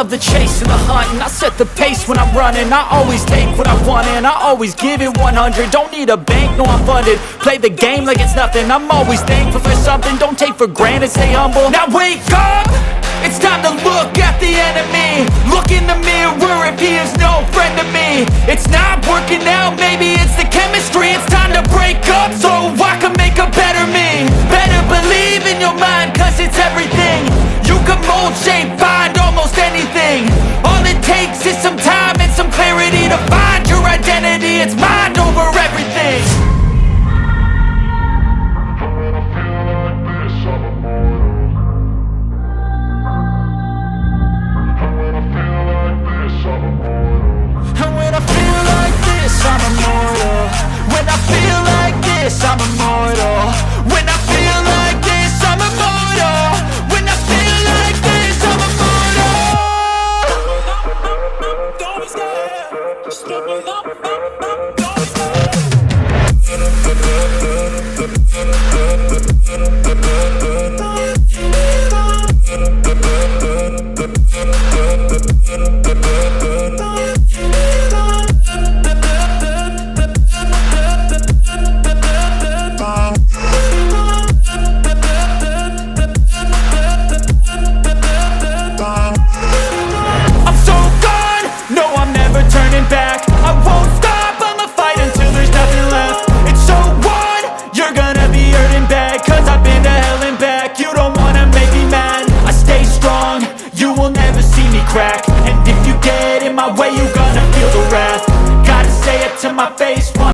love the chase and the hunt, and I set the pace when I'm running. I always take what I want and I always give it 100. Don't need a bank, no I'm funded. Play the game like it's nothing. I'm always thankful for something. Don't take for granted, stay humble. Now wake up! It's time to look at the enemy. Look in the mirror if he is no friend to me. It's not working out, maybe it's the chemistry. It's time to break up so I can make a better me. Better believe in your mind, cause it's everything. You can mold, shape, find almost anything. All it takes is some time and some clarity to find your identity. It's mind over everything. I'm immortal. When I feel like this, I'm immortal. When I feel like this, I'm immortal. When I feel like this, I'm immortal. Don't be scared. Just step it up. Don't be turning back. I won't stop, I'ma fight until there's nothing left. It's so on, you're gonna be hurting bad, cause I've been to hell and back. You don't wanna make me mad, I stay strong. You will never see me crack. And if you get in my way, you're gonna feel the wrath. Gotta say it to my face.